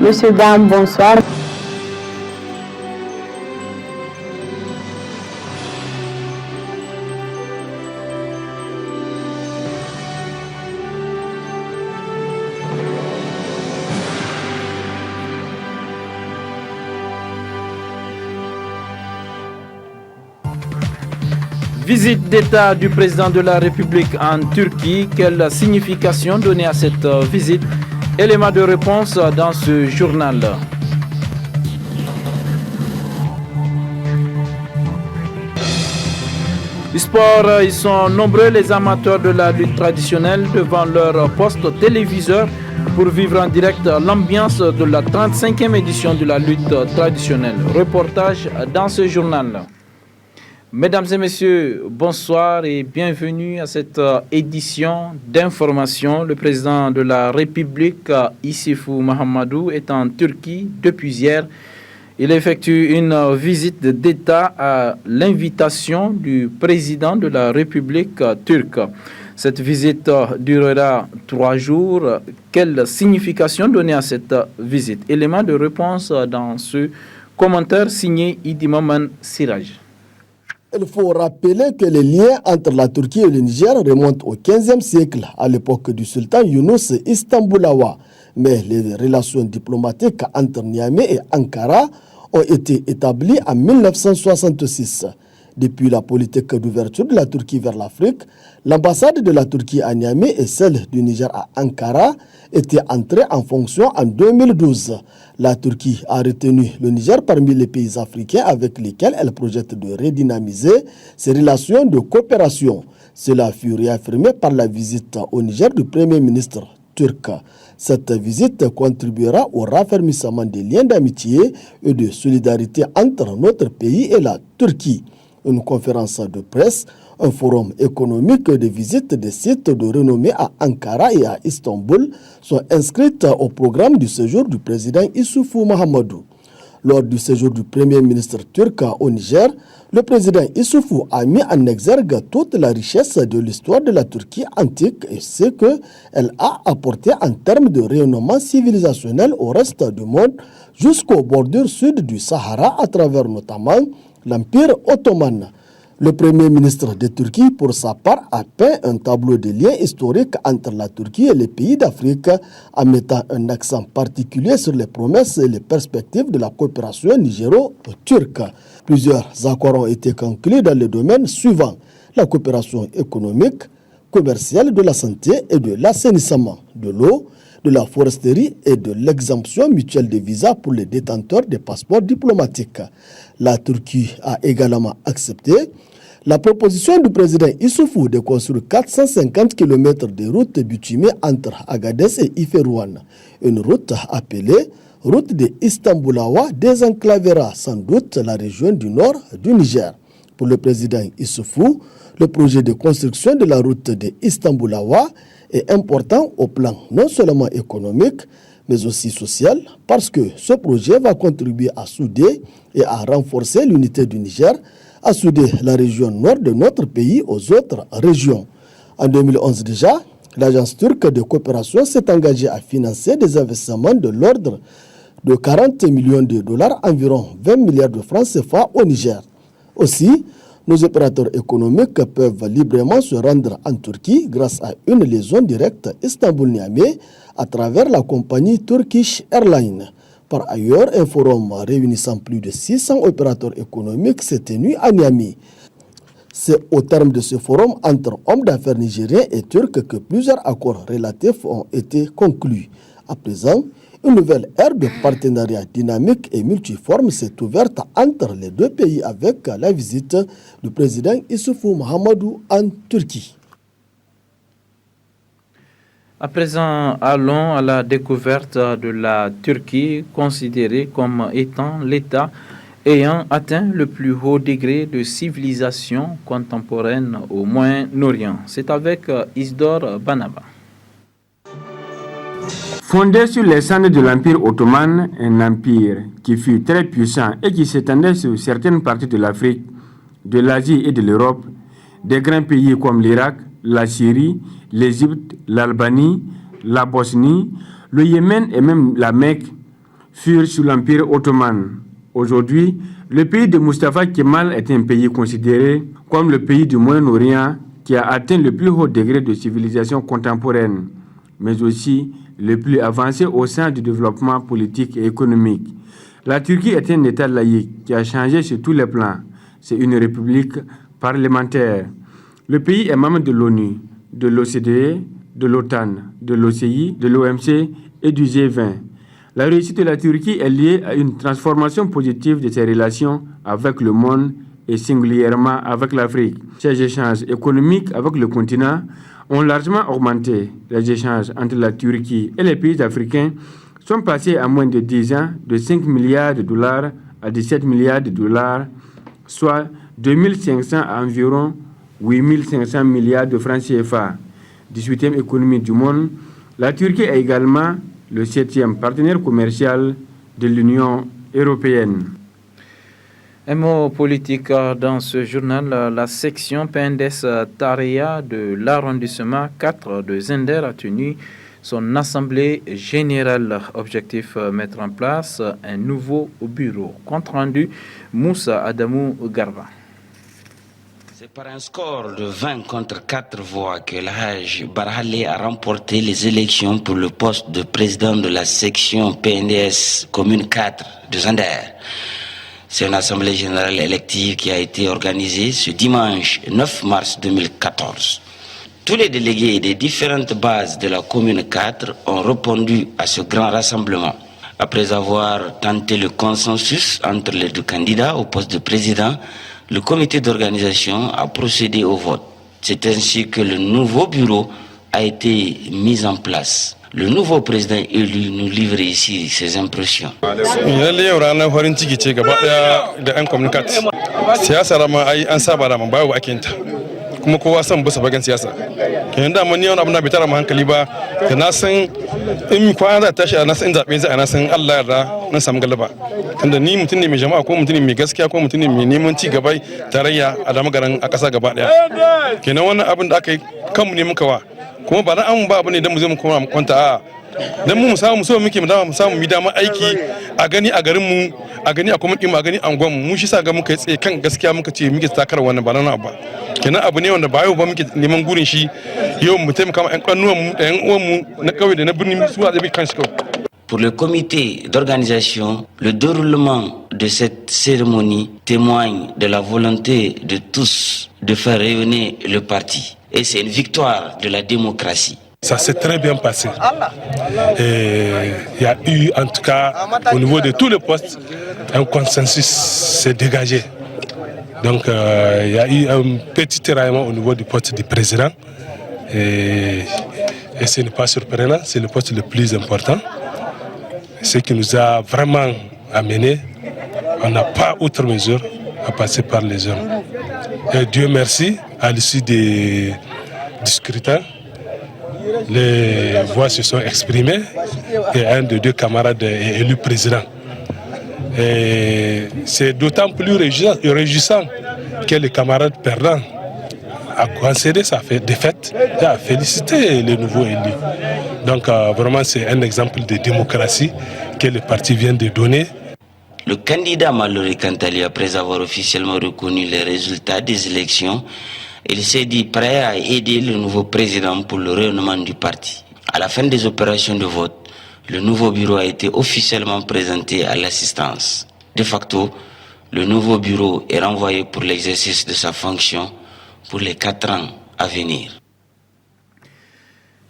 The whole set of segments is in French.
Monsieur, dame, bonsoir. Visite d'État du président de la République en Turquie. Quelle signification donner à cette visite? Élément de réponse dans ce journal. Sport, ils sont nombreux les amateurs de la lutte traditionnelle devant leur poste téléviseur pour vivre en direct l'ambiance de la 35e édition de la lutte traditionnelle. Reportage dans ce journal. Mesdames et messieurs, bonsoir et bienvenue à cette édition d'information. Le président de la République, Issoufou Mahamadou, est en Turquie depuis hier. Il effectue une visite d'État à l'invitation du président de la République turque. Cette visite durera 3 jours. Quelle signification donner à cette visite? Élément de réponse dans ce commentaire signé Idi Maman Siraj. Il faut rappeler que les liens entre la Turquie et le Niger remontent au XVe siècle, à l'époque du sultan Yunus Istanbulawa. Mais les relations diplomatiques entre Niamey et Ankara ont été établies en 1966. Depuis la politique d'ouverture de la Turquie vers l'Afrique, l'ambassade de la Turquie à Niamey et celle du Niger à Ankara étaient entrées en fonction en 2012. La Turquie a retenu le Niger parmi les pays africains avec lesquels elle projette de redynamiser ses relations de coopération. Cela fut réaffirmé par la visite au Niger du Premier ministre turc. Cette visite contribuera au raffermissement des liens d'amitié et de solidarité entre notre pays et la Turquie. Une conférence de presse, un forum économique de visite des sites de renommée à Ankara et à Istanbul sont inscrites au programme du séjour du président Issoufou Mahamadou. Lors du séjour du Premier ministre turc au Niger, le président Issoufou a mis en exergue toute la richesse de l'histoire de la Turquie antique et ce qu'elle a apporté en termes de rayonnement civilisationnel au reste du monde jusqu'aux bordures sud du Sahara à travers notamment l'Empire ottoman. Le Premier ministre de Turquie, pour sa part, a peint un tableau de liens historiques entre la Turquie et les pays d'Afrique en mettant un accent particulier sur les promesses et les perspectives de la coopération nigéro-turque. Plusieurs accords ont été conclus dans les domaines suivants: la coopération économique, commerciale, de la santé et de l'assainissement, de l'eau, de la foresterie et de l'exemption mutuelle des visas pour les détenteurs des passeports diplomatiques. La Turquie a également accepté la proposition du président Issoufou de construire 450 km de routes bitumées entre Agadez et Iférouane. Une route appelée route de Istanbulawa désenclavera sans doute la région du nord du Niger. Pour le président Issoufou, le projet de construction de la route de Istanbulawa est important au plan non seulement économique, mais aussi social, parce que ce projet va contribuer à souder et à renforcer l'unité du Niger, à souder la région nord de notre pays aux autres régions. En 2011 déjà, l'agence turque de coopération s'est engagée à financer des investissements de l'ordre de 40 millions de dollars, environ 20 milliards de francs CFA au Niger. Aussi, nos opérateurs économiques peuvent librement se rendre en Turquie grâce à une liaison directe Istanbul-Niamey à travers la compagnie Turkish Airlines. Par ailleurs, un forum réunissant plus de 600 opérateurs économiques s'est tenu à Niamey. C'est au terme de ce forum entre hommes d'affaires nigériens et turcs que plusieurs accords relatifs ont été conclus. À présent, une nouvelle ère de partenariat dynamique et multiforme s'est ouverte entre les deux pays avec la visite du président Issoufou Mahamadou en Turquie. À présent, allons à la découverte de la Turquie, considérée comme étant l'État ayant atteint le plus haut degré de civilisation contemporaine au Moyen-Orient. C'est avec Isdor Banaba. Fondé sur les cendres de l'Empire ottoman, un empire qui fut très puissant et qui s'étendait sur certaines parties de l'Afrique, de l'Asie et de l'Europe, des grands pays comme l'Irak, la Syrie, l'Égypte, l'Albanie, la Bosnie, le Yémen et même la Mecque, furent sous l'Empire ottoman. Aujourd'hui, le pays de Mustafa Kemal est un pays considéré comme le pays du Moyen-Orient qui a atteint le plus haut degré de civilisation contemporaine, mais aussi le plus avancé au sein du développement politique et économique. La Turquie est un État laïque qui a changé sur tous les plans. C'est une république parlementaire. Le pays est membre de l'ONU, de l'OCDE, de l'OTAN, de l'OCI, de l'OMC et du G20. La réussite de la Turquie est liée à une transformation positive de ses relations avec le monde et singulièrement avec l'Afrique. Ces échanges économiques avec le continent ont largement augmenté. Les échanges entre la Turquie et les pays africains sont passés en moins de 10 ans de 5 milliards de dollars à 17 milliards de dollars, soit 2500 à environ 8500 milliards de francs CFA. 18e économie du monde, la Turquie est également le 7e partenaire commercial de l'Union européenne. Un mot politique dans ce journal. La section PNDS Tareya de l'arrondissement 4 de Zender a tenu son assemblée générale. Objectif, mettre en place un nouveau bureau. Compte rendu, Moussa Adamou Garba. C'est par un score de 20 contre 4 voix que l'Haj Barhale a remporté les élections pour le poste de président de la section PNDS commune 4 de Zender. C'est une assemblée générale élective qui a été organisée ce dimanche 9 mars 2014. Tous les délégués des différentes bases de la commune 4 ont répondu à ce grand rassemblement. Après avoir tenté le consensus entre les deux candidats au poste de président, le comité d'organisation a procédé au vote. C'est ainsi que le nouveau bureau a été mis en place. Le nouveau président élu nous livre ici ses impressions. kuma kowa san bisa bagan siyasa kenan da mun ne wani abu na bitara mu hankali ba da na san in kwana za ta tashi na san zabe za na san Allah yarda na samu galaba tunda ni mutum ne mai jama'a ko mutum ne mai gaskiya ko mutum ne mai neman ci gaba tarayya a da magaran a ƙasa gaba daya kenan wannan abin da aka yi kanmu ne muka wa kuma ba na an ba abu ne dan mu zo mu koma mu kwanta a dan mu samu mu so muke mu dama mu samu mu dama aiki a gani a garin mu a gani a kuma din a gani a angon mu shi sa ga muka tsaye kan gaskiya muka ce muke takar wannan ba na ba kenan abu ne wanda ba yau ba muke neman gurin shi yau mu taimaka ma ƴan kannuwan mu da ƴan uwan mu na kauye da na birni su a zabi kan shi kawai. Pour le comité d'organisation, le déroulement de cette cérémonie témoigne de la volonté de tous de faire rayonner le parti. Et c'est une victoire de la démocratie. Ça s'est très bien passé. Il y a eu, en tout cas, au niveau de tous les postes, un consensus s'est dégagé. Donc, il y a eu un petit tiraillement au niveau du poste du président. Et ce n'est pas surprenant, c'est le poste le plus important. Ce qui nous a vraiment amené, on n'a pas autre mesure à passer par les urnes. Et Dieu merci, à l'issue du scrutin, les voix se sont exprimées et un des deux camarades est élu président. Et c'est d'autant plus réjouissant que les camarades perdants a concédé sa défaite et a félicité les nouveaux élus. Donc vraiment c'est un exemple de démocratie que le parti vient de donner. Le candidat Mallory Kantali, après avoir officiellement reconnu les résultats des élections, il s'est dit prêt à aider le nouveau président pour le rayonnement du parti. À la fin des opérations de vote, le nouveau bureau a été officiellement présenté à l'assistance. De facto, le nouveau bureau est renvoyé pour l'exercice de sa fonction pour les 4 ans à venir.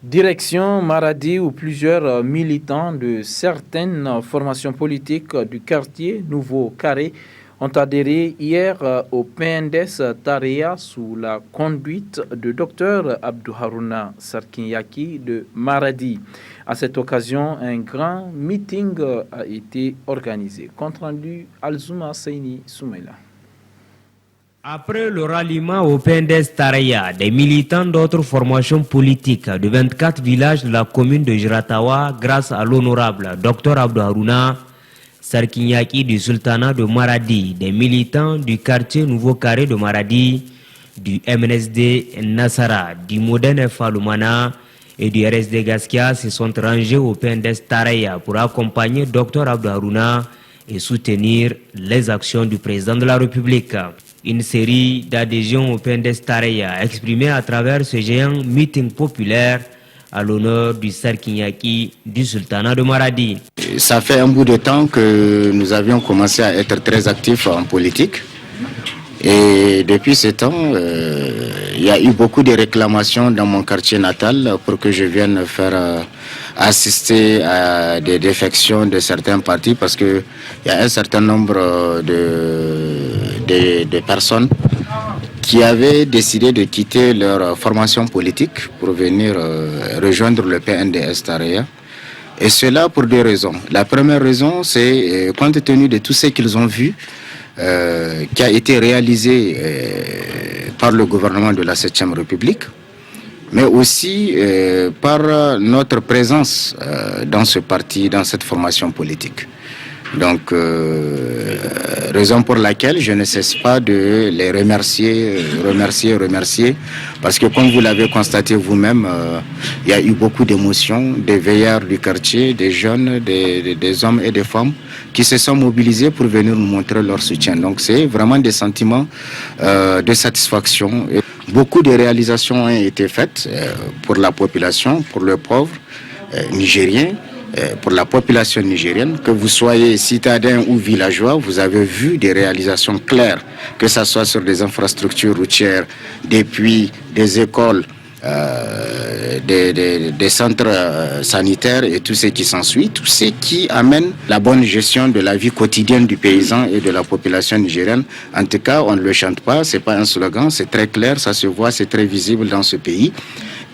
Direction Maradi où plusieurs militants de certaines formations politiques du quartier Nouveau Carré ont adhéré hier au PNDS Tareya sous la conduite de Dr Abdou Harouna Sarkinyaki de Maradi. À cette occasion, un grand meeting a été organisé. Compte rendu Alzouma Seini Soumaila. Après le ralliement au PNDS Tareya, des militants d'autres formations politiques de 24 villages de la commune de Jiratawa, grâce à l'honorable Dr Abdou Harouna Sarkinyaki du sultanat de Maradi, des militants du quartier Nouveau Carré de Maradi, du MNSD Nassara, du Modène Falumana et du RSD Gaskia se sont rangés au PNDS Taraya pour accompagner Dr Abdou Harouna et soutenir les actions du président de la République. Une série d'adhésions au PNDS Taraya exprimée à travers ce géant meeting populaire à l'honneur du Sarkinyaki du sultanat de Maradi. Ça fait un bout de temps que nous avions commencé à être très actifs en politique. Et depuis ce temps, il y a eu beaucoup de réclamations dans mon quartier natal pour que je vienne faire assister à des défections de certains partis parce qu'il y a un certain nombre de personnes qui avaient décidé de quitter leur formation politique pour venir rejoindre le PNDS Taraya. Et cela pour deux raisons. La première raison, c'est compte tenu de tout ce qu'ils ont vu, qui a été réalisé par le gouvernement de la 7e République, mais aussi par notre présence dans ce parti, dans cette formation politique. Donc, raison pour laquelle je ne cesse pas de les remercier, parce que comme vous l'avez constaté vous-même, il y a eu beaucoup d'émotions, des veilleurs du quartier, des jeunes, des hommes et des femmes qui se sont mobilisés pour venir nous montrer leur soutien. Donc, c'est vraiment des sentiments de satisfaction. Et beaucoup de réalisations ont été faites pour la population, pour le pauvre nigérien. Pour la population nigérienne, que vous soyez citadin ou villageois, vous avez vu des réalisations claires, que ce soit sur des infrastructures routières, des puits, des écoles, des centres sanitaires et tout ce qui s'ensuit, tout ce qui amène la bonne gestion de la vie quotidienne du paysan et de la population nigérienne. En tout cas, on ne le chante pas, c'est pas un slogan, c'est très clair, ça se voit, c'est très visible dans ce pays.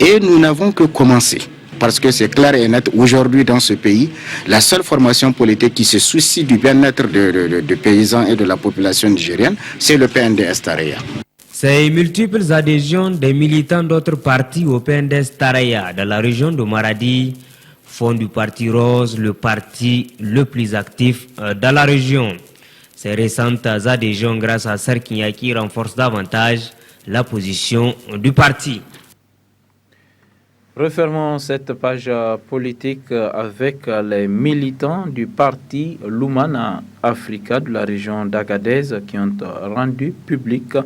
Et nous n'avons que commencé. Parce que c'est clair et net, aujourd'hui dans ce pays, la seule formation politique qui se soucie du bien-être des paysans et de la population nigérienne, c'est le PNDS Taraya. Ces multiples adhésions des militants d'autres partis au PNDS Taraya dans la région de Maradi font du Parti Rose le parti le plus actif dans la région. Ces récentes adhésions grâce à Sarkinyaki renforcent davantage la position du parti. Refermons cette page politique avec les militants du parti Lumana Africa de la région d'Agadez qui ont rendu publique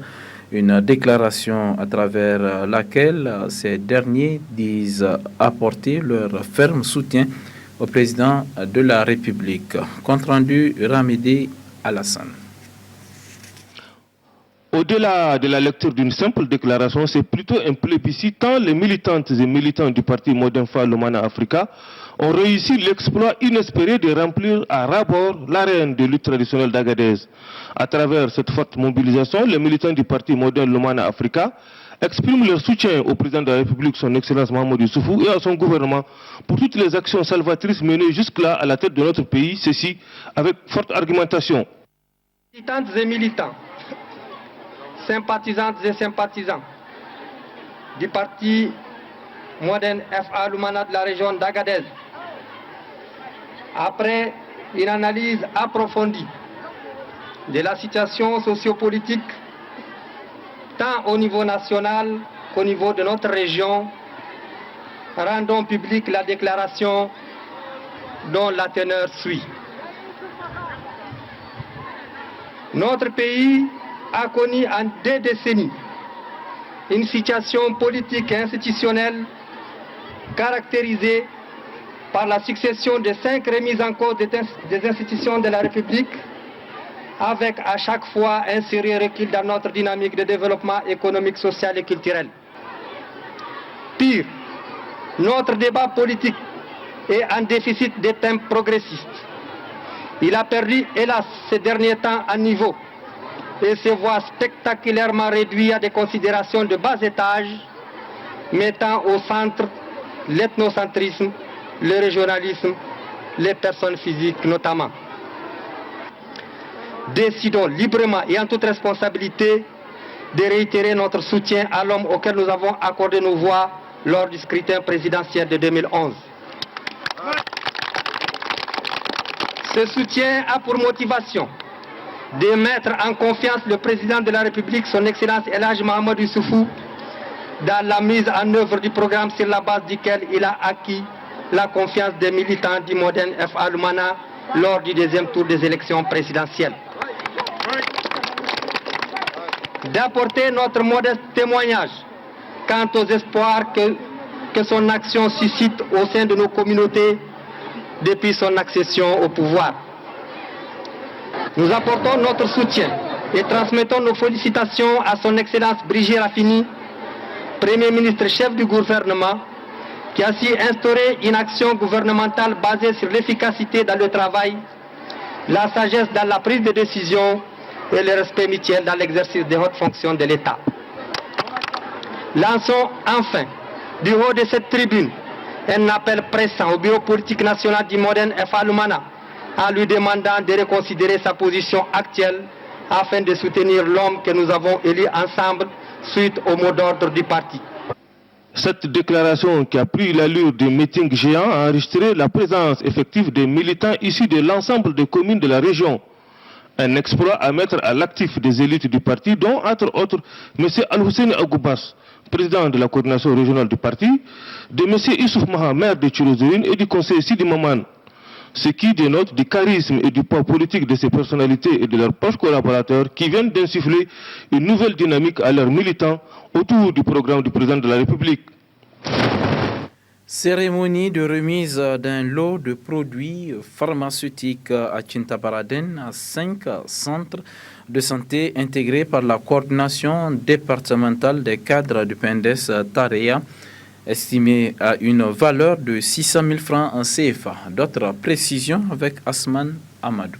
une déclaration à travers laquelle ces derniers disent apporter leur ferme soutien au président de la République. Compte rendu Ramidé Alassane. Au-delà de la lecture d'une simple déclaration, c'est plutôt un plébiscite tant les militantes et militants du parti Modernfa Lumana Africa ont réussi l'exploit inespéré de remplir à ras-bord l'arène de lutte traditionnelle d'Agadez. À travers cette forte mobilisation, les militants du parti Modern Lumana Africa expriment leur soutien au président de la République, son Excellence Mahamadou Issoufou, et à son gouvernement pour toutes les actions salvatrices menées jusque-là à la tête de notre pays, ceci avec forte argumentation. Militantes et militants, sympathisantes et sympathisants du parti Modern FA Lumana de la région d'Agadez, après une analyse approfondie de la situation sociopolitique tant au niveau national qu'au niveau de notre région, rendons publique la déclaration dont la teneur suit. Notre pays a connu en 2 décennies une situation politique et institutionnelle caractérisée par la succession de 5 remises en cause des institutions de la République, avec à chaque fois un sérieux recul dans notre dynamique de développement économique, social et culturel. Pire, notre débat politique est en déficit de thèmes progressistes. Il a perdu, hélas, ces derniers temps en niveau et se voit spectaculairement réduit à des considérations de bas étage, mettant au centre l'ethnocentrisme, le régionalisme, les personnes physiques notamment. Décidons librement et en toute responsabilité de réitérer notre soutien à l'homme auquel nous avons accordé nos voix lors du scrutin présidentiel de 2011. Ce soutien a pour motivation de mettre en confiance le président de la République, son Excellence El Hadji Mahamadou Issoufou, dans la mise en œuvre du programme sur la base duquel il a acquis la confiance des militants du Modern FA Lumana lors du deuxième tour des élections présidentielles. D'apporter notre modeste témoignage quant aux espoirs que son action suscite au sein de nos communautés depuis son accession au pouvoir. Nous apportons notre soutien et transmettons nos félicitations à son Excellence Brigitte Raffini, Premier ministre chef du gouvernement, qui a su instaurer une action gouvernementale basée sur l'efficacité dans le travail, la sagesse dans la prise de décision et le respect mutuel dans l'exercice des hautes fonctions de l'État. Lançons enfin, du haut de cette tribune, un appel pressant au bureau politique national du Modern FA Lumana en lui demandant de reconsidérer sa position actuelle afin de soutenir l'homme que nous avons élu ensemble suite au mot d'ordre du parti. Cette déclaration qui a pris l'allure de meeting géant a enregistré la présence effective des militants issus de l'ensemble des communes de la région. Un exploit à mettre à l'actif des élites du parti, dont entre autres M. Al-Hussein Agoubas, président de la coordination régionale du parti, de M. Issouf Maha, maire de Tchirozérine, et du conseiller Sidi Maman. Ce qui dénote du charisme et du poids politique de ces personnalités et de leurs proches collaborateurs qui viennent d'insuffler une nouvelle dynamique à leurs militants autour du programme du président de la République. Cérémonie de remise d'un lot de produits pharmaceutiques à Tintabaraden, à 5 centres de santé intégrés par la coordination départementale des cadres du PNDES Tareya, estimé à une valeur de 600 000 francs en CFA. D'autres précisions avec Asman Amadou.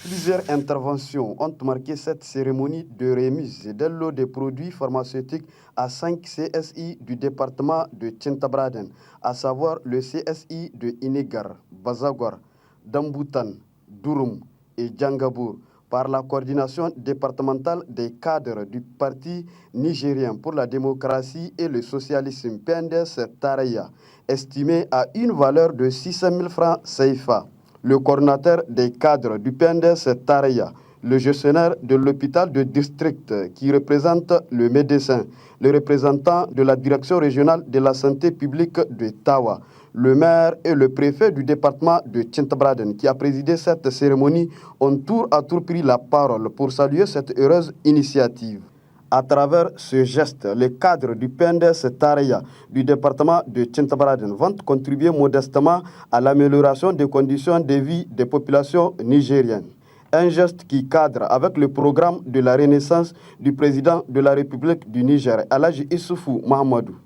Plusieurs interventions ont marqué cette cérémonie de remise d'un lot de produits pharmaceutiques à 5 CSI du département de Tintabraden, à savoir le CSI de Inegar, Bazagwar, Damboutan, Douroum et Djangabour, par la coordination départementale des cadres du Parti nigérien pour la démocratie et le socialisme PNDES Tareya, estimé à une valeur de 600 000 francs CFA. Le coordinateur des cadres du PNDES Tareya, le gestionnaire de l'hôpital de district qui représente le médecin, le représentant de la direction régionale de la santé publique de Tawa, le maire et le préfet du département de Tintabraden qui a présidé cette cérémonie ont tour à tour pris la parole pour saluer cette heureuse initiative. À travers ce geste, les cadres du PNDES Tareya du département de Tintabraden vont contribuer modestement à l'amélioration des conditions de vie des populations nigériennes. Un geste qui cadre avec le programme de la renaissance du président de la République du Niger, Alhaji Issoufou Mahamadou.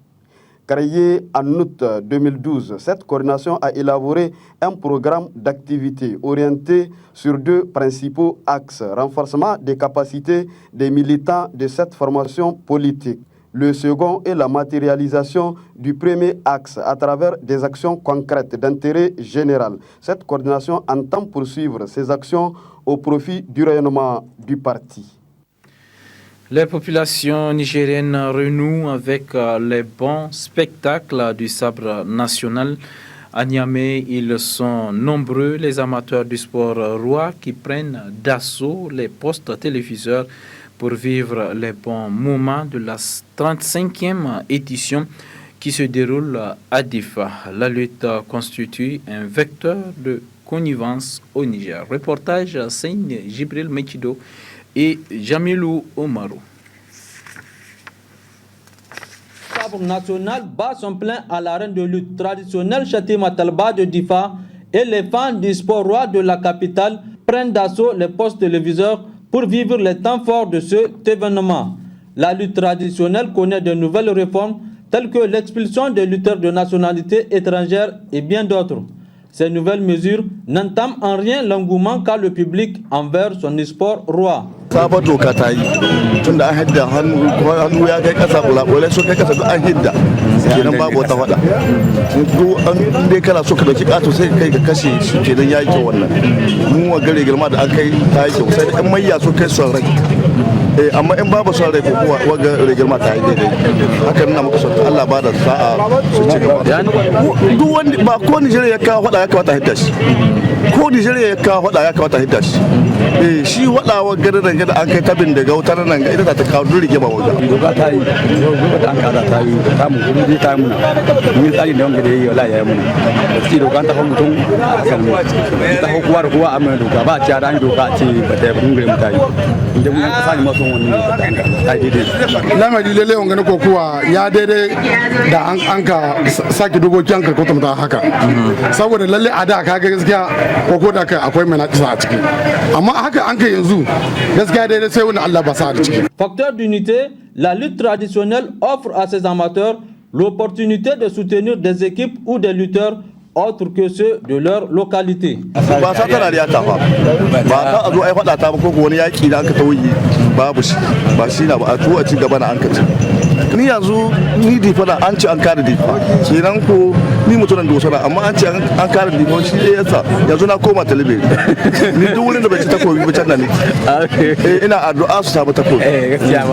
Créée en août 2012, cette coordination a élaboré un programme d'activité orienté sur deux principaux axes: renforcement des capacités des militants de cette formation politique. Le second est la matérialisation du premier axe à travers des actions concrètes d'intérêt général. Cette coordination entend poursuivre ces actions au profit du rayonnement du parti. Les populations nigériennes renouent avec les bons spectacles du sabre national. À Niamey, ils sont nombreux, les amateurs du sport roi, qui prennent d'assaut les postes téléviseurs pour vivre les bons moments de la 35e édition qui se déroule à Difa. La lutte constitue un vecteur de connivence au Niger. Reportage Seyne Jibril Mechido et Jamilou Omarou. Le sabre national bat son plein à l'arène de lutte traditionnelle Chatima Talba de Difa et les fans du sport roi de la capitale prennent d'assaut les postes téléviseurs pour vivre les temps forts de cet événement. La lutte traditionnelle connaît de nouvelles réformes telles que l'expulsion des lutteurs de nationalité étrangère et bien d'autres. Ces nouvelles mesures n'entament en rien l'engouement qu'a le public envers son sport roi. Sabon doka ta yi tunda an hidda hannu ya kai kasa kula so kai kasa an hidda kenan babu wata fada duk an dai kana so ka dauki kato sai kai ka kashe shi kenan yayi kyau wannan mu wa gare girma da an kai ta yi kyau sai da in mayya so kai son rai amma in babu son rai ko kuwa waga rigirma ta yi daidai haka nuna muka son Allah ba da sa'a su ci gaba duk wanda ba ko Nigeria ya kawo fada ya kamata hidda shi ko Nigeria ya kawo fada ya kamata hidda shi shi wada wa gare ga da an kai tabin daga wutar nan ga ita ta kawo duk rige ba wajen doka ta yi doka an kaza ta yi ta mu gudu ta mu mun tsari da wanda da yi wallahi ya mu ci doka ta hawo mutum kan ta hawo kuwa da kuwa amma doka ba ci da doka ce ba ta yi gure mutane inda mun kasa ne maso wannan ta yi daidai lamari lalle wanga ne kokuwa ya daidai da an ka saki dokoki an ka kwatanta haka saboda lalle a da kaga gaskiya koko da kai akwai mai nakisa a ciki amma haka an kai yanzu gaskiya daidai sai wani Allah ba sa da ciki. Facteur d'unité, la lutte traditionnelle offre à ses amateurs l'opportunité de soutenir des équipes ou des lutteurs autres que ceux de leur localité. Ba sa tana da ta fa ba ta a zo ai faɗa ta ba ko wani yaki da aka tauyi babu shi ba shi na ba a tuwa ci gaba na an kace ni yanzu ni difa da an ci an kare difa kenan ko ni mutunan da wasara amma an ci an kare difa shi ne yasa yanzu na koma talibe ni duk wurin da bai ci takobi ba can da ni ina addu'a su samu takobi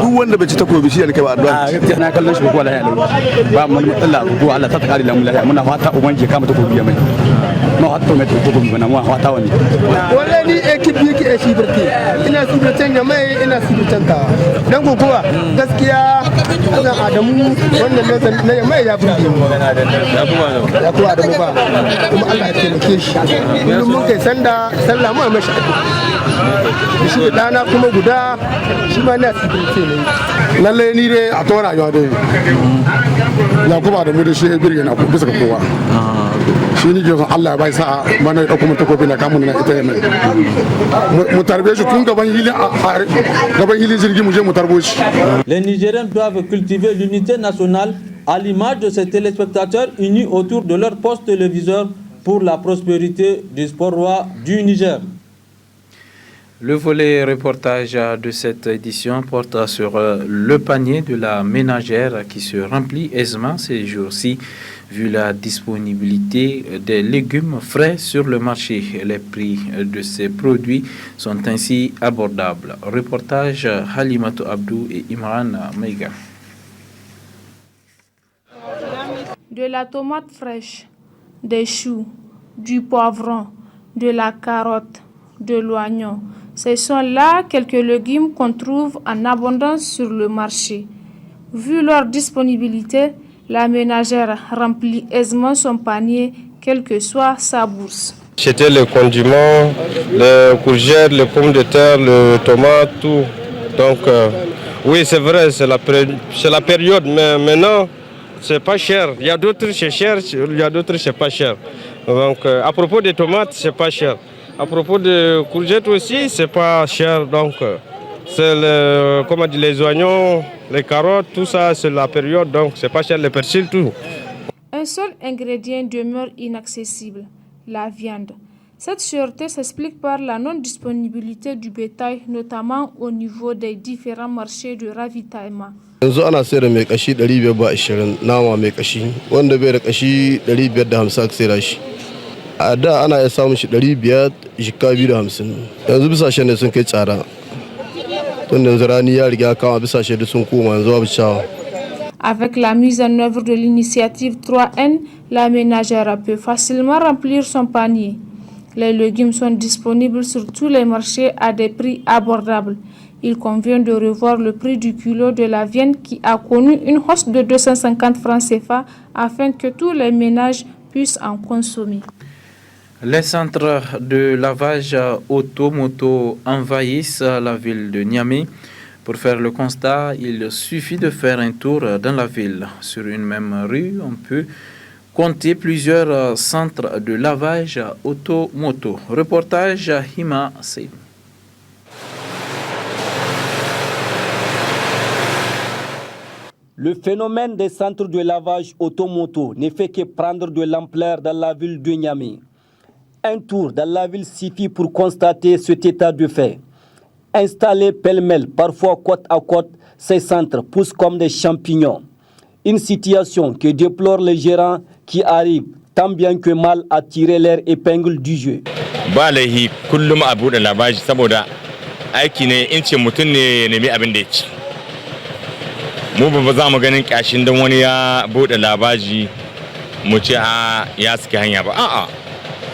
duk wanda bai ci takobi shi ne kai ba addu'a gaskiya na kallon shi ko wallahi ba mun matsala ko Allah ta kare lamu lafiya muna fata ubangiji kama takobi mai no hatto mai takobi bana mu fata wani wallahi ni equipe yake a shibirti ina shibirtan ga mai ina shibirtan ta dan gogowa gaskiya azan Adamu wannan na mai ya burge mu ya kuwa Adamu ba kuma Allah ya taimake shi kullum mun kai sallah mu mai shi shi dana kuma guda shi ma na shibirti ne lalle ni dai a tora rayuwa dai ya kuma Adamu da shi birge na bisa ga kowa shi ne ke Allah ya bai sa'a mana ya dauko mun takobi na kamun na ita mai mu tarbe shi tun gaban hilin jirgi mu je mu tarbo shi. Les Nigériens doivent cultiver l'unité nationale à l'image de ces téléspectateurs unis autour de leur poste téléviseur pour la prospérité du sport roi du Niger. Le volet reportage de cette édition porte sur le panier de la ménagère qui se remplit aisément ces jours-ci vu la disponibilité des légumes frais sur le marché. Les prix de ces produits sont ainsi abordables. Reportage Halimatou Abdou et Imran Meiga. De la tomate fraîche, des choux, du poivron, de la carotte, de l'oignon. Ce sont là quelques légumes qu'on trouve en abondance sur le marché. Vu leur disponibilité, la ménagère remplit aisément son panier, quelle que soit sa bourse. C'était les condiments, les courgettes, les pommes de terre, les tomates, tout. Donc, oui, c'est vrai, c'est la période, mais maintenant, c'est pas cher. Il y a d'autres c'est cher, il y a d'autres c'est pas cher. Donc, à propos des tomates, c'est pas cher. À propos des courgettes aussi, c'est pas cher. Donc, c'est les oignons, les carottes, tout ça, c'est la période, donc c'est pas cher, les persils, tout. Un seul ingrédient demeure inaccessible, la viande. Cette cherté s'explique par la non-disponibilité du bétail, notamment au niveau des différents marchés de ravitaillement. yanzu ana sayar da mai kashi 500 ba 20 nama mai kashi wanda bai da kashi 550 aka sayar shi a da ana iya samun shi 500 jikka 250 yanzu bisashen ne sun kai tsada tun yanzu rani ya riga kama bisashe da sun koma yanzu babu ciyawa. Avec la mise en œuvre de l'initiative 3N, la ménagère peut facilement remplir son panier. Les légumes sont disponibles sur tous les marchés à des prix abordables. Il convient de revoir le prix du kilo de la viande qui a connu une hausse de 250 francs CFA afin que tous les ménages puissent en consommer. Les centres de lavage auto-moto envahissent la ville de Niamey. Pour faire le constat, il suffit de faire un tour dans la ville. Sur une même rue, on peut compter plusieurs centres de lavage auto-moto. Reportage Hima Seydou. Le phénomène des centres de lavage automoto ne fait que prendre de l'ampleur dans la ville de Niamey. Un tour dans la ville suffit pour constater cet état de fait. Installés pêle-mêle, parfois côte à côte, ces centres poussent comme des champignons. Une situation que déplorent les gérants qui arrivent tant bien que mal à tirer leur épingle du jeu. Balahi kullum abu da lavage saboda aiki ne in ce mutum ne ya nemi abin da ya ci. Mu ba za mu ganin kashin don wani ya bude labaji mu ce ya saki hanya ba. A'a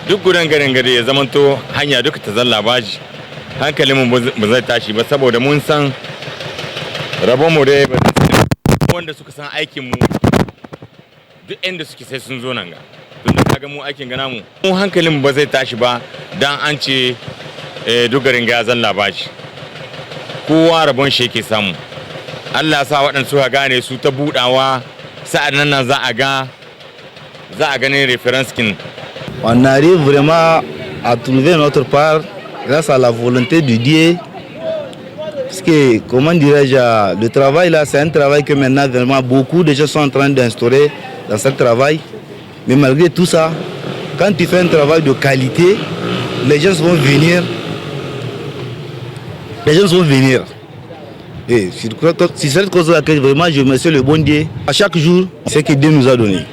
duk gudan garin gari ya zamanto hanya duka ta zan labaji hankalin mu ba zai tashi ba saboda mun san rabon mu da wanda suka san aikin mu duk inda suke sai sun zo nan ga tun da kaga mu aikin gana mu hankalin ba zai tashi ba dan an ce dogarin gazan labaji kowa rabon shi yake samu Allah sa waɗansu ka gane su ta budawa sa'an nan za a gani reference kin. On arrive vraiment à trouver notre part grâce à la volonté de Dieu. Parce que, comment dirais-je, le travail là, c'est un travail que maintenant vraiment beaucoup de gens sont en train d'instaurer dans ce travail. Mais malgré tout ça, quand tu fais un travail de qualité, les gens vont venir. Les gens vont venir. Et c'est cette cause-là que vraiment je remercie le bon Dieu. À chaque jour, c'est ce que Dieu nous a donné.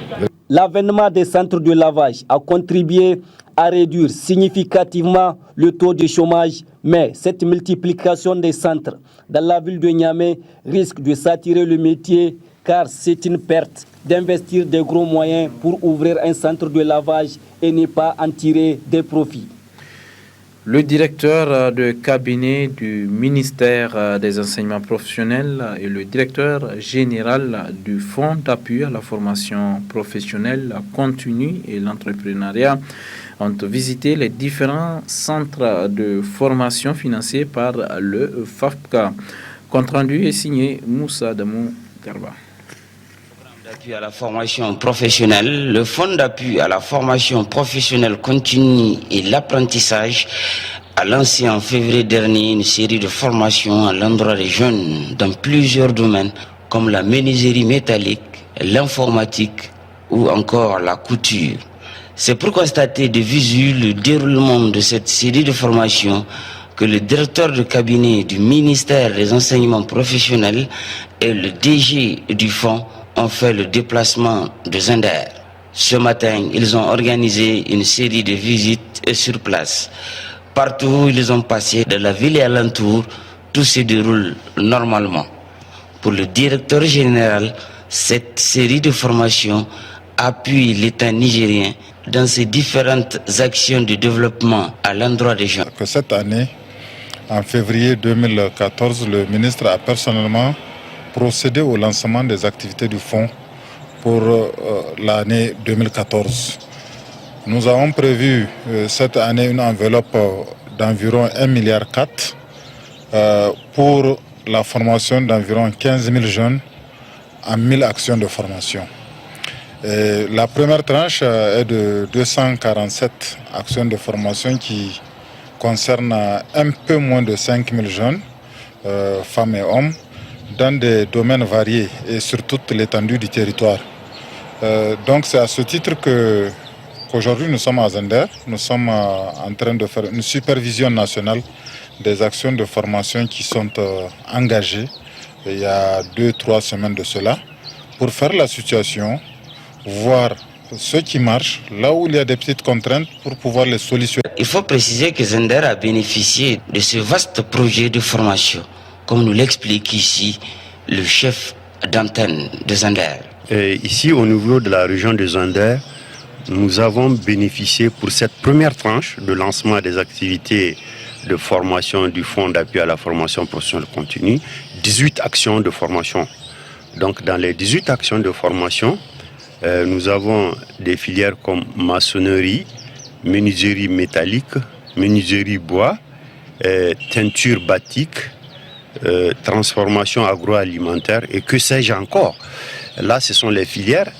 L'avènement des centres de lavage a contribué à réduire significativement le taux de chômage, mais cette multiplication des centres dans la ville de Niamey risque de saturer le métier car c'est une perte d'investir des gros moyens pour ouvrir un centre de lavage et ne pas en tirer des profits. Le directeur de cabinet du ministère des enseignements professionnels et le directeur général du Fonds d'appui à la formation professionnelle continue et l'entrepreneuriat ont visité les différents centres de formation financés par le FAFCA. Compte rendu est signé Moussa Damou Garba. D'appui à la formation professionnelle, le Fonds d'appui à la formation professionnelle continue et l'apprentissage a lancé en février dernier une série de formations à l'endroit des jeunes dans plusieurs domaines comme la menuiserie métallique, l'informatique ou encore la couture. C'est pour constater de visu le déroulement de cette série de formations que le directeur de cabinet du ministère des enseignements professionnels et le DG du fonds ont fait le déplacement de Zender. Ce matin, ils ont organisé une série de visites sur place. Partout où ils ont passé de la ville et alentour, tout se déroule normalement. Pour le directeur général, cette série de formations appuie l'État nigérien dans ses différentes actions de développement à l'endroit des gens. Cette année, en février 2014, le ministre a personnellement procéder au lancement des activités du fonds pour l'année 2014. Nous avons prévu cette année une enveloppe d'environ 1,4 milliard pour la formation d'environ 15 000 jeunes en 1000 actions de formation. Et la première tranche est de 247 actions de formation qui concernent un peu moins de 5 000 jeunes, femmes et hommes, dans des domaines variés et sur toute l'étendue du territoire. Donc c'est à ce titre qu'aujourd'hui nous sommes à Zender, nous sommes en train de faire une supervision nationale des actions de formation qui sont engagées il y a 2-3 semaines de cela pour faire la situation, voir ce qui marche, là où il y a des petites contraintes pour pouvoir les solutionner. Il faut préciser que Zender a bénéficié de ce vaste projet de formation, comme nous l'explique ici le chef d'antenne de Zender. Ici, au niveau de la région de Zender, nous avons bénéficié pour cette première tranche de lancement des activités de formation du Fonds d'appui à la formation professionnelle continue, 18 actions de formation. Donc dans les 18 actions de formation, nous avons des filières comme maçonnerie, menuiserie métallique, menuiserie bois, teinture batik, transformation agroalimentaire et que sais-je encore. Là, ce sont les filières.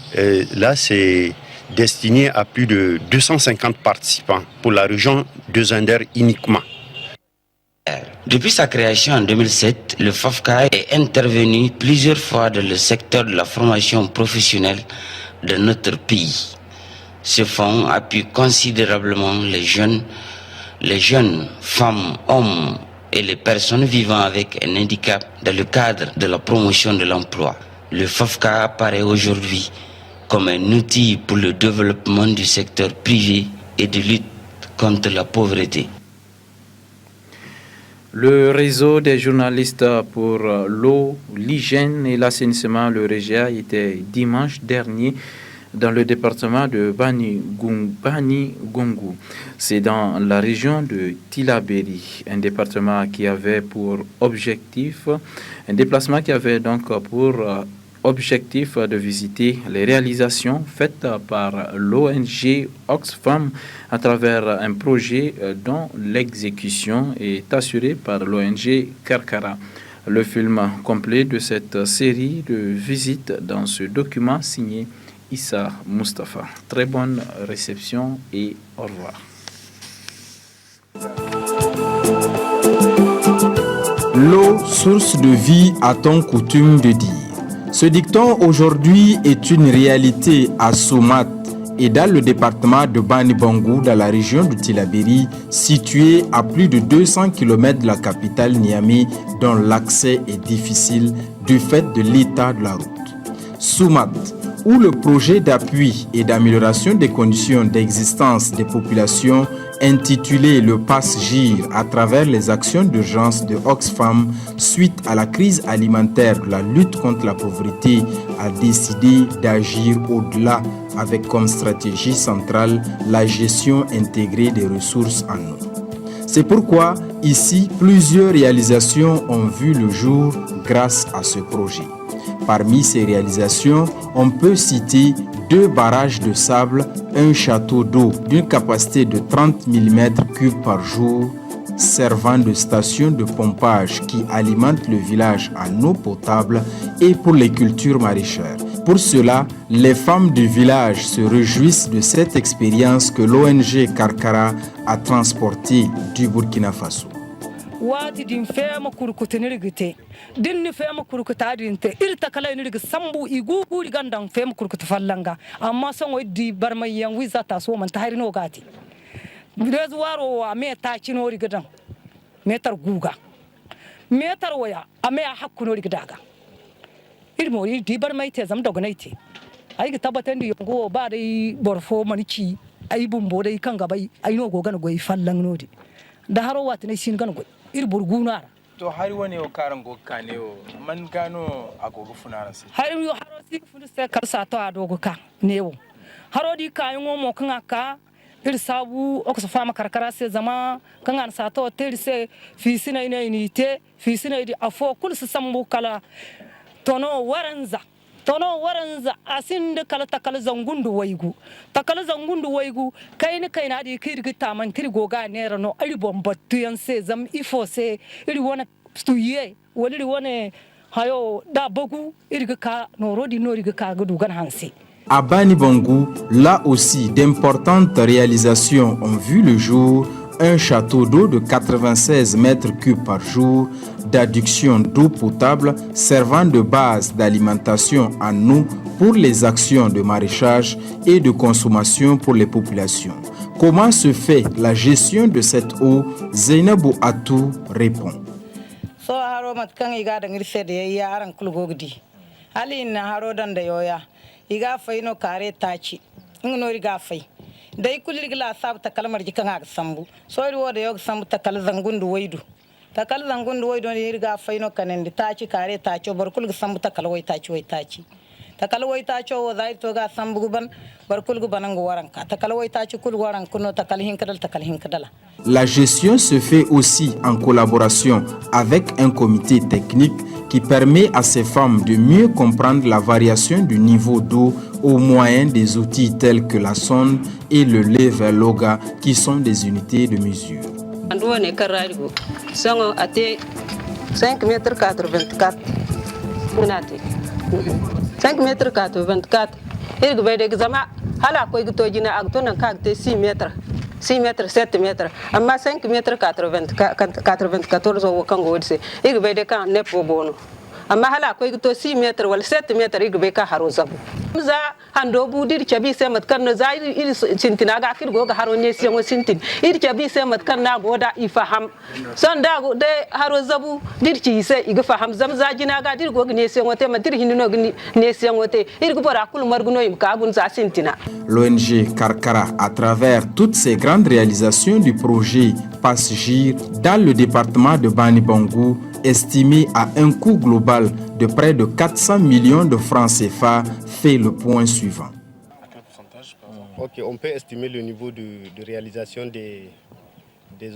Là, c'est destiné à plus de 250 participants pour la région de Zender uniquement. Depuis sa création en 2007, le FAFCA est intervenu plusieurs fois dans le secteur de la formation professionnelle de notre pays. Ce fonds appuie considérablement les jeunes femmes, hommes et les personnes vivant avec un handicap dans le cadre de la promotion de l'emploi. Le FAFCA apparaît aujourd'hui comme un outil pour le développement du secteur privé et de lutte contre la pauvreté. Le réseau des journalistes pour l'eau, l'hygiène et l'assainissement, le REGIA, était dimanche dernier dans le département de Bani Gungu. C'est dans la région de Tillabéri, un département qui avait pour objectif, un déplacement qui avait donc pour objectif de visiter les réalisations faites par l'ONG Oxfam à travers un projet dont l'exécution est assurée par l'ONG Karkara. Le film complet de cette série de visites dans ce document signé Issa Mustafa. Très bonne réception et au revoir. L'eau, source de vie, a-t-on coutume de dire. Ce dicton aujourd'hui est une réalité à Somat et dans le département de Bani Bangu, dans la région de Tillabéri, situé à plus de 200 km de la capitale Niamey, dont l'accès est difficile du fait de l'état de la route. Somat, où le projet d'appui et d'amélioration des conditions d'existence des populations intitulé le Pass-GIR à travers les actions d'urgence de Oxfam suite à la crise alimentaire de la lutte contre la pauvreté a décidé d'agir au-delà avec comme stratégie centrale la gestion intégrée des ressources en eau. C'est pourquoi ici plusieurs réalisations ont vu le jour grâce à ce projet. Parmi ces réalisations, on peut citer 2 barrages de sable, un château d'eau d'une capacité de 30 mm3 par jour, servant de station de pompage qui alimente le village en eau potable et pour les cultures maraîchères. Pour cela, les femmes du village se réjouissent de cette expérience que l'ONG Karkara a transportée du Burkina Faso. Wati din fema kurkutinirgite dinni fema kurkutadinte irta kala nirg sambu igugu rigandan fema kurkut fallanga amma son di barmayan wizata so man tahrino gati bidezu waro wa meta chino rigadan metar guga metar waya ame hakkuno rigdaga irmo di barmai te zam dognaiti ai tabatan di go ba dai borfo manici ai bumbo dai kan gabai ai no gogan goyi fallan nodi da haro watne shin gan goyi ir burgunar to hari woni o karango kaneo man gano agogo funara se hari yo haro si funu se karsa to adogo ka newo haro di kayo mo kan aka ir sabu o ko fama karkara se zama kan an sa to ter se fi sina ina inite fi sina di afo kul se sambu kala tono waranza asin da kala takal zangundu waigu kai ni na di kirgita man kirgoga ne rano ari bombatu yan se zam ifo se iri wona stuye wali wona hayo da bogu irga ka norodi ka gudu gan hansi. À Bani Bangu, là aussi d'importantes réalisations ont vu le jour. Un château d'eau de 96 m3 par jour, d'adduction d'eau potable servant de base d'alimentation en eau pour les actions de maraîchage et de consommation pour les populations. Comment se fait la gestion de cette eau? Zainabou Atou répond. So haro matkan iga dangir sede ya aran kulgogdi. Ali na haro dan da yoya. Iga fay no kare tachi. Ngono iga fay. Dai kulirgila sab ta kalmar jikan ga sambu so ri woda yog sambu ta kal zangundu waidu ne riga faino kanen di taci kare taci barkul ga sambu ta kal wai taci ta kal wai taci wo zai to ga sambu guban barkul guban ngo waranka ta kal wai taci kul waran kuno ta kal hinkadala. La gestion se fait aussi en collaboration avec un comité technique qui permet à ces femmes de mieux comprendre la variation du niveau d'eau au moyen des outils tels que la sonde et le lever-loga qui sont des unités de mesure. 5 mètres 84 5 mètres 84 il go be exama hala ko gito jina ak tonan ka te 6 mètres 7 mètres amma 5 mètres 94 o kango wodse il go be de kan nepo bono amma hala ko gito 6 mètres wala 7 mètres il go be ka haro zabu za hando budir chabi semat kan za il sintina ga kir go ga haro ne siyan sintin il chabi semat kan na goda ifaham sanda go de haro zabu dir ci se iga faham zamza jina ga dir go ne siyan wote ma dir hinno ne siyan wote il go bara kul marguno im ka gun za sintina. L'ONG Karkara, à travers toutes ces grandes réalisations du projet Pass-GIR dans le département de Bani Bangu, estimé à un coût global de près de 400 millions de francs CFA, fait le point suivant. Ok, on peut estimer le niveau de réalisation des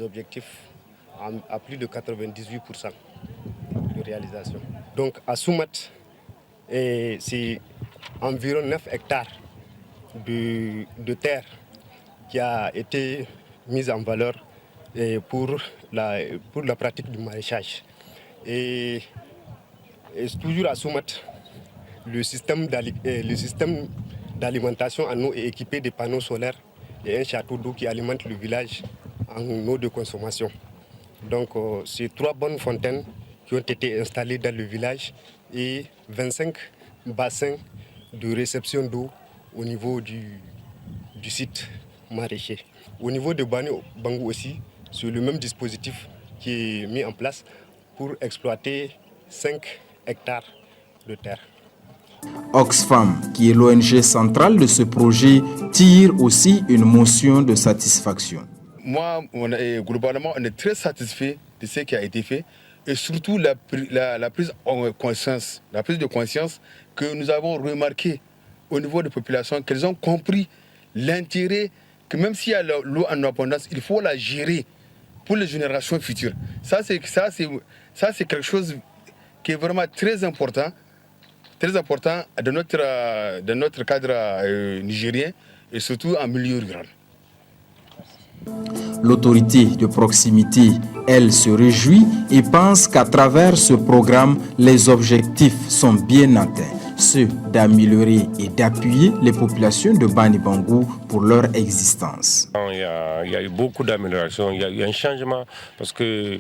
objectifs à plus de 98% de réalisation. Donc à Soumat, c'est environ 9 hectares de terre qui a été mise en valeur pour la pratique du maraîchage. Et toujours à Soumat, le système d'alimentation en eau est équipé de panneaux solaires et un château d'eau qui alimente le village en eau de consommation. Donc c'est 3 bonnes fontaines qui ont été installées dans le village et 25 bassins de réception d'eau au niveau du site maraîcher. Au niveau de Bani Bangou aussi, c'est le même dispositif qui est mis en place pour exploiter 5 hectares de terre. Oxfam, qui est l'ONG centrale de ce projet, tire aussi une motion de satisfaction. Moi, globalement, on est très satisfait de ce qui a été fait et surtout la prise de conscience que nous avons remarqué au niveau des populations, qu'elles ont compris l'intérêt que même s'il y a l'eau en abondance, il faut la gérer pour les générations futures. Ça c'est quelque chose qui est vraiment très important dans notre cadre nigérien et surtout en milieu rural. L'autorité de proximité, elle, se réjouit et pense qu'à travers ce programme, les objectifs sont bien atteints, ceux d'améliorer et d'appuyer les populations de Bani Bangou pour leur existence. Il y a eu beaucoup d'améliorations, il y a eu un changement parce que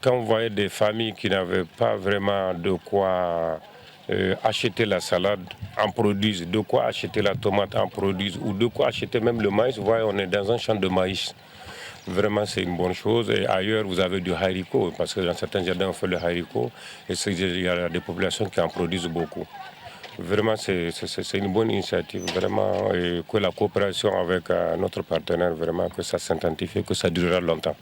quand on voyait des familles qui n'avaient pas vraiment de quoi acheter la salade en produisent, de quoi acheter la tomate en produisent ou de quoi acheter même le maïs. Vous voyez, on est dans un champ de maïs. Vraiment, c'est une bonne chose. Et ailleurs, vous avez du haricot, parce que dans certains jardins, on fait le haricot. Et il y a des populations qui en produisent beaucoup. Vraiment, c'est une bonne initiative. Vraiment, et que la coopération avec notre partenaire, vraiment, que ça s'intensifie, que ça durera longtemps.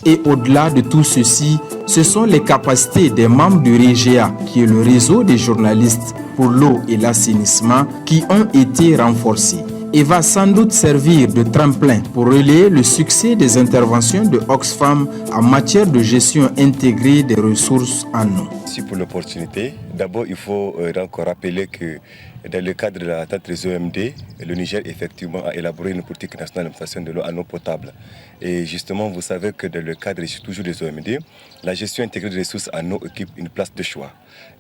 Et au-delà de tout ceci, ce sont les capacités des membres du REGEA, qui est le réseau des journalistes pour l'eau et l'assainissement, qui ont été renforcées et va sans doute servir de tremplin pour relayer le succès des interventions de Oxfam en matière de gestion intégrée des ressources en eau. Merci pour l'opportunité. D'abord, il faut encore rappeler que dans le cadre de la tente des OMD, le Niger effectivement a élaboré une politique nationale d'administration de l'eau en eau potable. Et justement, vous savez que dans le cadre toujours des OMD, la gestion intégrée des ressources en eau occupe une place de choix.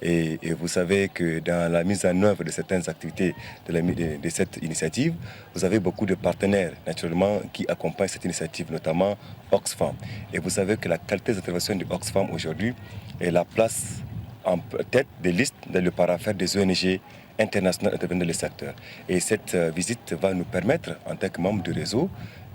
Et vous savez que dans la mise en œuvre de certaines activités de cette initiative, vous avez beaucoup de partenaires naturellement qui accompagnent cette initiative, notamment Oxfam. Et vous savez que la qualité d'intervention de Oxfam aujourd'hui est la place en tête des listes dans le paraphère des ONG internationales intervenant dans le secteur. Et cette visite va nous permettre, en tant que membre du réseau,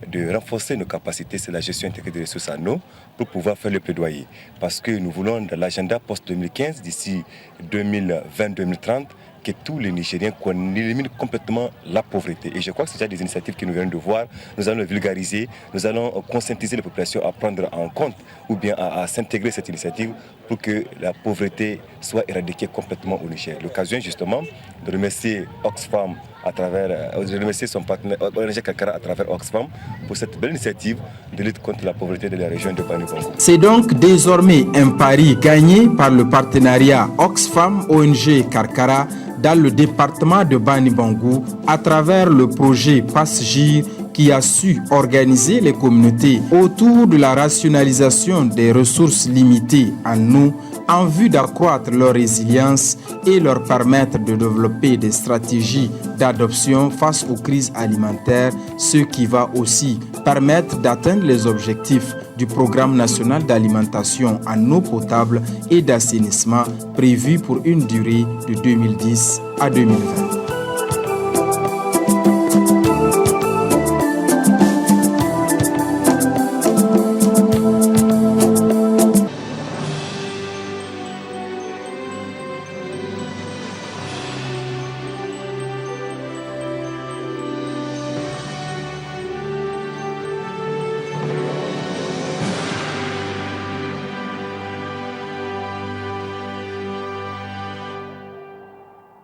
de renforcer nos capacités sur la gestion intégrée des ressources en eau pour pouvoir faire le plaidoyer. Parce que nous voulons, dans l'agenda post-2015, d'ici 2020-2030, que tous les Nigériens qu'on élimine complètement la pauvreté. Et je crois que c'est déjà des initiatives que nous venons de voir. Nous allons le vulgariser, nous allons conscientiser les populations à prendre en compte ou bien à s'intégrer à cette initiative pour que la pauvreté soit éradiquée complètement au Niger. L'occasion justement de remercier Oxfam de remercier son partenaire ONG Karkara à travers Oxfam pour cette belle initiative de lutte contre la pauvreté de la région de Bani Bangou. C'est donc désormais un pari gagné par le partenariat Oxfam-ONG Karkara dans le département de Bani Bangou à travers le projet PASSGIR qui a su organiser les communautés autour de la rationalisation des ressources limitées en eau en vue d'accroître leur résilience et leur permettre de développer des stratégies d'adoption face aux crises alimentaires, ce qui va aussi permettre d'atteindre les objectifs du Programme national d'alimentation en eau potable et d'assainissement prévu pour une durée de 2010 à 2020.